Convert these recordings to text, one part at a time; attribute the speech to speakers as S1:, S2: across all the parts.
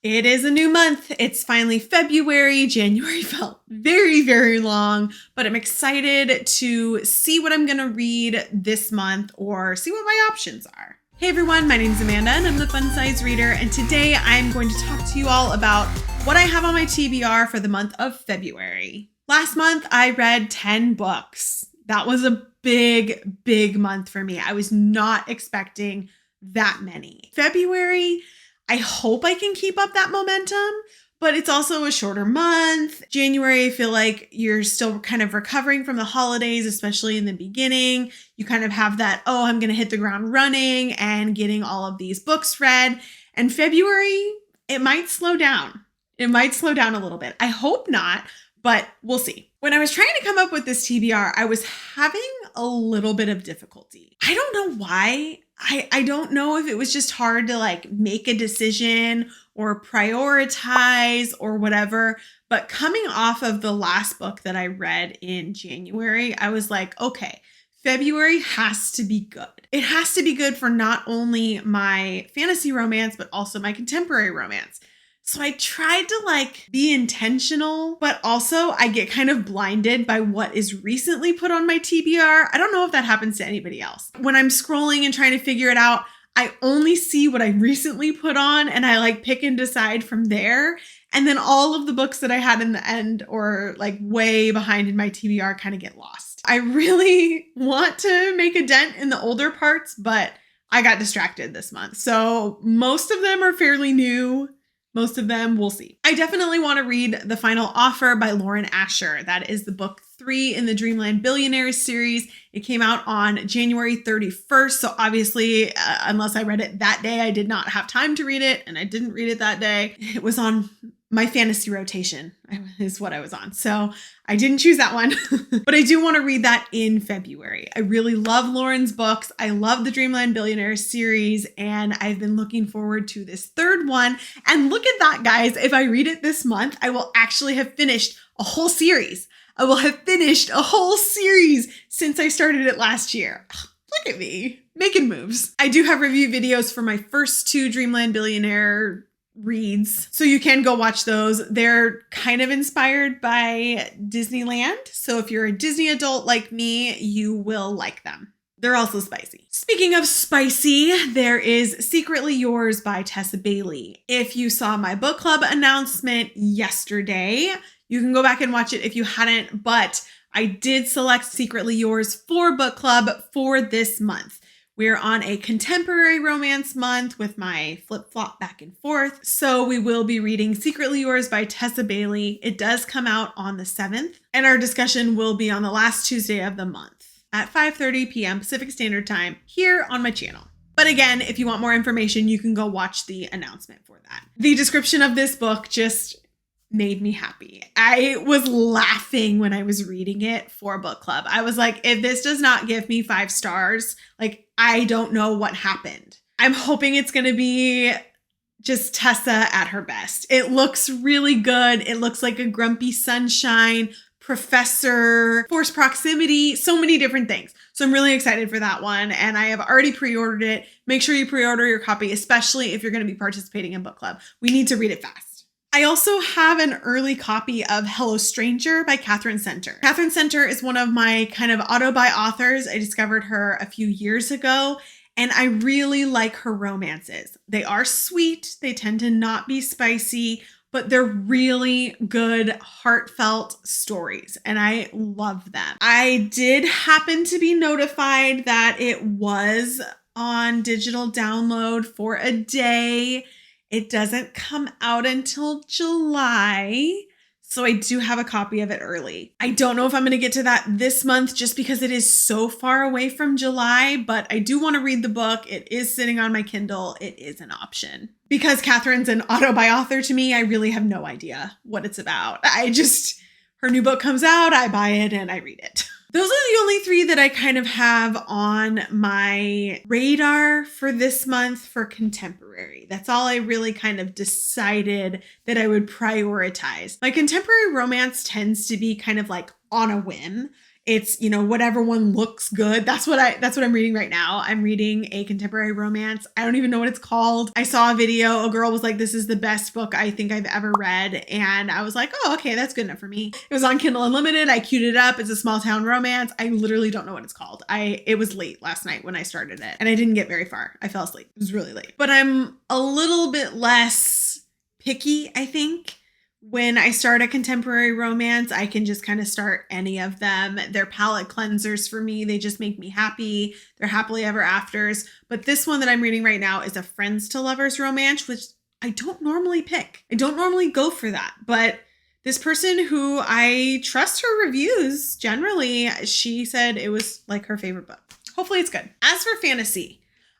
S1: It is a new month. It's finally February. January felt very, very long, but I'm excited to see what I'm going to read this month or see what my options are. Hey everyone, my name is Amanda and I'm the Fun Size Reader, and today I'm going to talk to you all about what I have on my TBR for the month of February. Last month, I read 10 books. That was a big, big month for me. I was not expecting that many. February, I hope I can keep up that momentum, but it's also a shorter month. January, I feel like you're still kind of recovering from the holidays, especially in the beginning. You kind of have that, oh, I'm going to hit the ground running and getting all of these books read. And February, it might slow down. It might slow down a little bit. I hope not, but we'll see. When I was trying to come up with this TBR, I was having a little bit of difficulty. I don't know why. I don't know if it was just hard to like make a decision or prioritize or whatever, but coming off of the last book that I read in January, I was like, okay, February has to be good. It has to be good for not only my fantasy romance, but also my contemporary romance. So I tried to like be intentional, but also I get kind of blinded by what is recently put on my TBR. I don't know if that happens to anybody else. When I'm scrolling and trying to figure it out, I only see what I recently put on and I like pick and decide from there. And then all of the books that I had in the end or like way behind in my TBR kind of get lost. I really want to make a dent in the older parts, but I got distracted this month. So most of them are fairly new. Most of them, we'll see. I definitely want to read The Final Offer by Lauren Asher. That is the book 3 in the Dreamland Billionaires series. It came out on January 31st. So obviously, unless I read it that day, I did not have time to read it. And I didn't read it that day. It was on my fantasy rotation is what I was on. So I didn't choose that one, but I do want to read that in February. I really love Lauren's books. I love the Dreamland Billionaires series, and I've been looking forward to this third one. And look at that, guys. If I read it this month, I will actually have finished a whole series. I will have finished a whole series since I started it last year. Look at me making moves. I do have review videos for my first 2 Dreamland Billionaire reads, so you can go watch those. They're kind of inspired by Disneyland, so if you're a Disney adult like me, you will like them. They're also spicy. Speaking of spicy, there is Secretly Yours by Tessa Bailey. If you saw my book club announcement yesterday, you can go back and watch it if you hadn't, but I did select Secretly Yours for book club for this month. We're on a contemporary romance month with my flip-flop back and forth. So we will be reading Secretly Yours by Tessa Bailey. It does come out on the 7th, and our discussion will be on the last Tuesday of the month at 5:30 p.m. Pacific Standard Time here on my channel. But again, if you want more information, you can go watch the announcement for that. The description of this book just made me happy. I was laughing when I was reading it for book club. I was like, if this does not give me 5 stars, like, I don't know what happened. I'm hoping it's going to be just Tessa at her best. It looks really good. It looks like a grumpy sunshine, professor, forced proximity, so many different things. So I'm really excited for that one. And I have already pre-ordered it. Make sure you pre-order your copy, especially if you're going to be participating in book club. We need to read it fast. I also have an early copy of Hello Stranger by Catherine Center. Catherine Center is one of my kind of auto-buy authors. I discovered her a few years ago, and I really like her romances. They are sweet. They tend to not be spicy, but they're really good, heartfelt stories, and I love them. I did happen to be notified that it was on digital download for a day. It doesn't come out until July, so I do have a copy of it early. I don't know if I'm going to get to that this month just because it is so far away from July, but I do want to read the book. It is sitting on my Kindle. It is an option. Because Catherine's an auto-buy author to me, I really have no idea what it's about. Her new book comes out, I buy it, and I read it. Those are the only 3 that I kind of have on my radar for this month for contemporary. That's all I really kind of decided that I would prioritize. My contemporary romance tends to be kind of like on a whim. It's, whatever one looks good. That's what I'm reading right now. I'm reading a contemporary romance. I don't even know what it's called. I saw a video. A girl was like, this is the best book I think I've ever read. And I was like, oh, okay, that's good enough for me. It was on Kindle Unlimited. I queued it up. It's a small town romance. I literally don't know what it's called. It was late last night when I started it and I didn't get very far. I fell asleep. It was really late, but I'm a little bit less picky, I think. When I start a contemporary romance, I can just kind of start any of them. They're palate cleansers for me. They just make me happy. They're happily ever afters. But this one that I'm reading right now is a friends to lovers romance, which I don't normally pick. I don't normally go for that. But this person who I trust her reviews, generally, she said it was like her favorite book. Hopefully it's good. As for fantasy,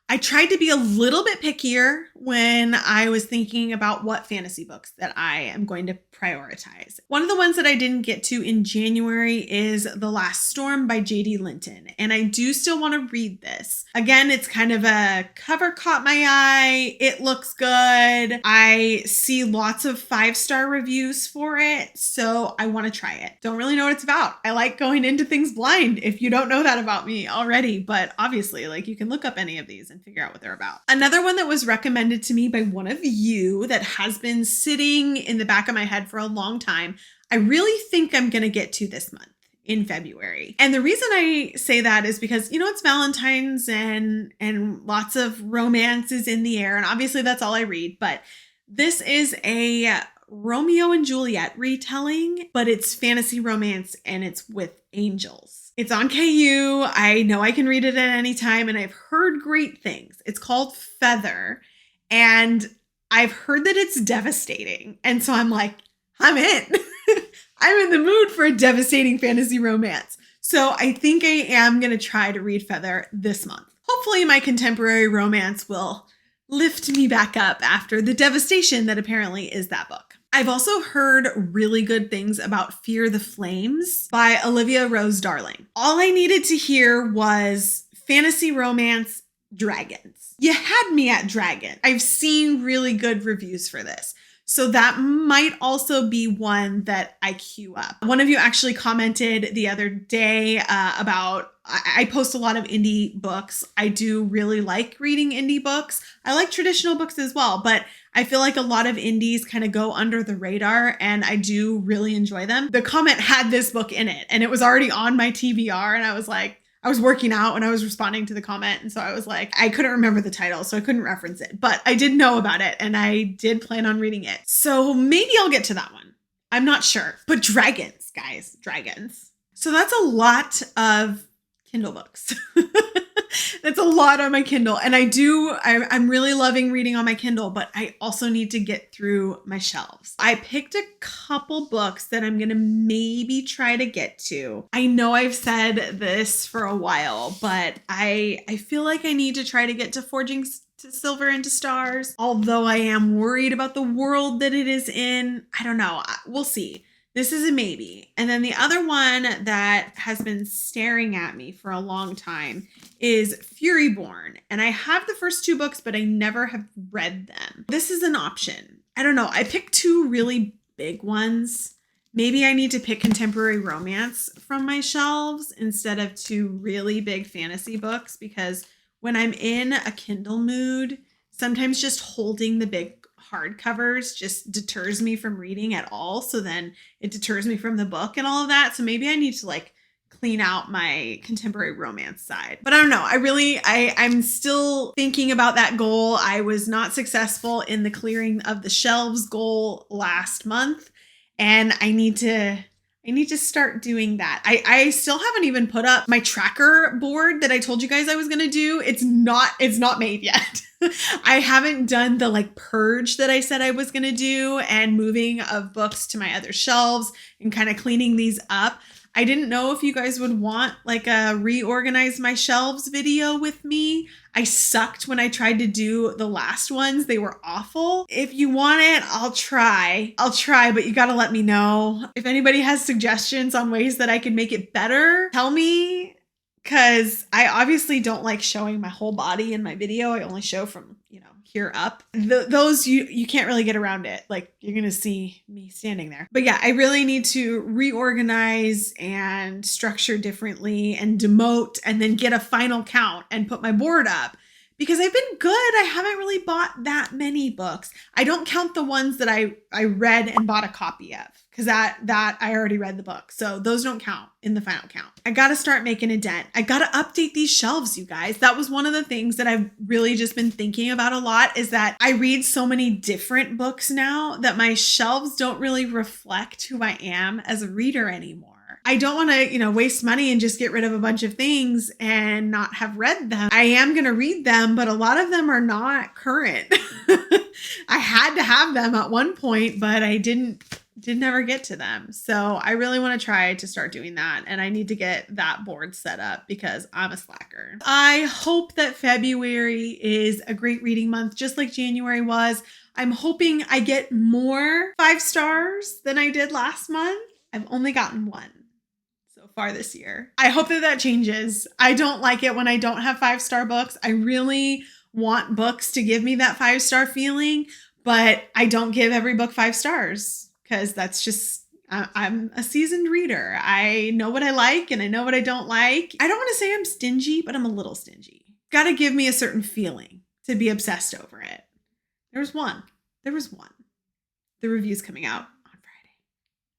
S1: I tried to be a little bit pickier when I was thinking about what fantasy books that I am going to prioritize. One of the ones that I didn't get to in January is The Last Storm by J.D. Linton, and I do still want to read this. Again, it's kind of a cover caught my eye. It looks good. I see lots of 5-star reviews for it, so I want to try it. Don't really know what it's about. I like going into things blind if you don't know that about me already, but obviously, you can look up any of these and figure out what they're about. Another one that was recommended to me by one of you that has been sitting in the back of my head for a long time, I really think I'm going to get to this month in February. And the reason I say that is because, it's Valentine's and lots of romance is in the air. And obviously that's all I read, but this is a Romeo and Juliet retelling, but it's fantasy romance and it's with angels. It's on KU. I know I can read it at any time and I've heard great things. It's called Feather and I've heard that it's devastating. And so I'm like, I'm in. I'm in the mood for a devastating fantasy romance. So I think I am going to try to read Feather this month. Hopefully my contemporary romance will lift me back up after the devastation that apparently is that book. I've also heard really good things about Fear the Flames by Olivia Rose Darling. All I needed to hear was fantasy romance dragons. You had me at dragon. I've seen really good reviews for this. So that might also be one that I queue up. One of you actually commented the other day about, I post a lot of indie books. I do really like reading indie books. I like traditional books as well, but I feel like a lot of indies kind of go under the radar and I do really enjoy them. The comment had this book in it and it was already on my TBR and I was like, I was working out when I was responding to the comment. And so I was like, I couldn't remember the title, so I couldn't reference it, but I did know about it and I did plan on reading it. So maybe I'll get to that one. I'm not sure, but dragons, guys, dragons. So that's a lot of Kindle books. That's a lot on my Kindle. And I'm really loving reading on my Kindle, but I also need to get through my shelves. I picked a couple books that I'm going to maybe try to get to. I know I've said this for a while, but I feel like I need to try to get to Forging to Silver and to Stars. Although I am worried about the world that it is in. I don't know. We'll see. This is a maybe. And then the other one that has been staring at me for a long time is Furyborn. And I have the first 2 books, but I never have read them. This is an option. I don't know. I picked 2 really big ones. Maybe I need to pick contemporary romance from my shelves instead of 2 really big fantasy books, because when I'm in a Kindle mood, sometimes just holding the big hardcovers just deters me from reading at all. So then it deters me from the book and all of that. So maybe I need to clean out my contemporary romance side. But I don't know. I'm still thinking about that goal. I was not successful in the clearing of the shelves goal last month. And I need to start doing that. I still haven't even put up my tracker board that I told you guys I was going to do. It's not made yet. I haven't done the purge that I said I was going to do and moving of books to my other shelves and kind of cleaning these up. I didn't know if you guys would want a reorganize my shelves video with me. I sucked when I tried to do the last ones. They were awful. If you want it, I'll try, but you got to let me know. If anybody has suggestions on ways that I can make it better, tell me, because I obviously don't like showing my whole body in my video. I only show from, here up. Those you can't really get around it. Like, you're going to see me standing there. But yeah, I really need to reorganize and structure differently and demote and then get a final count and put my board up. Because I've been good. I haven't really bought that many books. I don't count the ones that I read and bought a copy of, because that I already read the book. So those don't count in the final count. I got to start making a dent. I got to update these shelves, you guys. That was one of the things that I've really just been thinking about a lot, is that I read so many different books now that my shelves don't really reflect who I am as a reader anymore. I don't want to, waste money and just get rid of a bunch of things and not have read them. I am going to read them, but a lot of them are not current. I had to have them at one point, but I didn't ever get to them. So I really want to try to start doing that. And I need to get that board set up because I'm a slacker. I hope that February is a great reading month, just like January was. I'm hoping I get more 5 stars than I did last month. I've only gotten 1 so far this year. I hope that changes. I don't like it when I don't have 5-star books. I really want books to give me that 5-star feeling, but I don't give every book 5 stars because that's just, I'm a seasoned reader. I know what I like and I know what I don't like. I don't want to say I'm stingy, but I'm a little stingy. Got to give me a certain feeling to be obsessed over it. There was one. The review's coming out on Friday.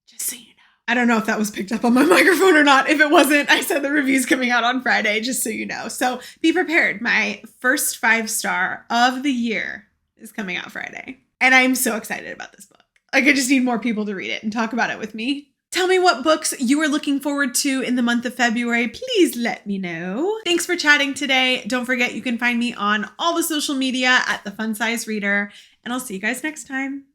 S1: Just so you know. I don't know if that was picked up on my microphone or not. If it wasn't, I said the review's coming out on Friday, just so you know. So be prepared. My first 5-star of the year is coming out Friday. And I'm so excited about this book. Like, I just need more people to read it and talk about it with me. Tell me what books you are looking forward to in the month of February. Please let me know. Thanks for chatting today. Don't forget, you can find me on all the social media at The Fun Size Reader. And I'll see you guys next time.